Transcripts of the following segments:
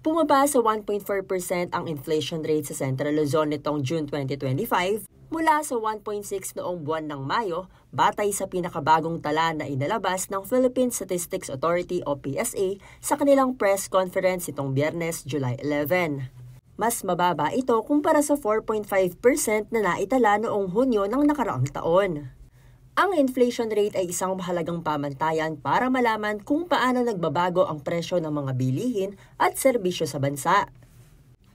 Bumaba sa 1.4% ang inflation rate sa Central Luzon nitong June 2025 mula sa 1.6 noong buwan ng Mayo batay sa pinakabagong tala na inalabas ng Philippine Statistics Authority o PSA sa kanilang press conference itong Biyernes, July 11. Mas mababa ito kumpara sa 4.5% na naitala noong Hunyo ng nakaraang taon. Ang inflation rate ay isang mahalagang pamantayan para malaman kung paano nagbabago ang presyo ng mga bilihin at serbisyo sa bansa.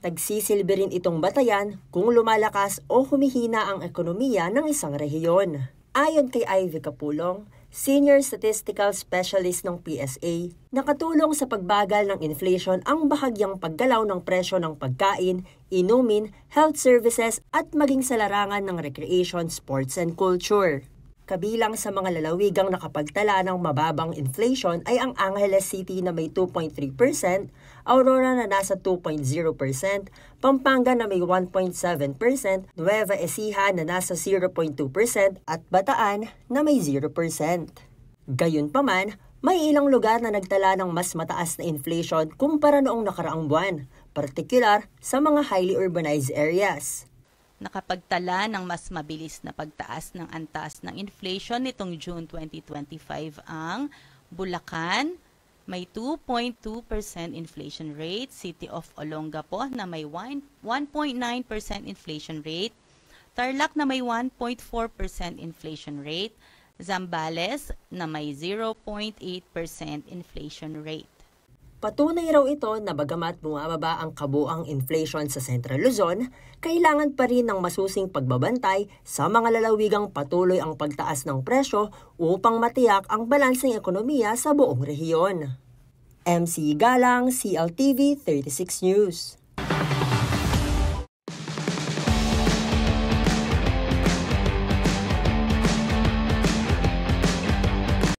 Nagsisilbi rin itong batayan kung lumalakas o humihina ang ekonomiya ng isang rehiyon. Ayon kay Ivy Capulong, Senior Statistical Specialist ng PSA, nakatulong sa pagbagal ng inflation ang bahagyang paggalaw ng presyo ng pagkain, inumin, health services at maging sa larangan ng recreation, sports and culture. Kabilang sa mga lalawigang nakapagtala ng mababang inflation ay ang Angeles City na may 2.3%, Aurora na nasa 2.0%, Pampanga na may 1.7%, Nueva Ecija na nasa 0.2% at Bataan na may 0%. Gayunpaman, may ilang lugar na nagtala ng mas mataas na inflation kumpara noong nakaraang buwan, partikular sa mga highly urbanized areas. Nakapagtala ng mas mabilis na pagtaas ng antas ng inflation nitong June 2025 ang Bulacan, may 2.2% inflation rate, City of Olongapo na may 1.9% inflation rate, Tarlac na may 1.4% inflation rate, Zambales na may 0.8% inflation rate. Patunay raw ito na bagamat bumababa ang kabuang inflation sa Central Luzon, kailangan pa rin ng masusing pagbabantay sa mga lalawigang patuloy ang pagtaas ng presyo upang matiyak ang balanseng ekonomiya sa buong rehiyon. MC Galang, CLTV 36 News.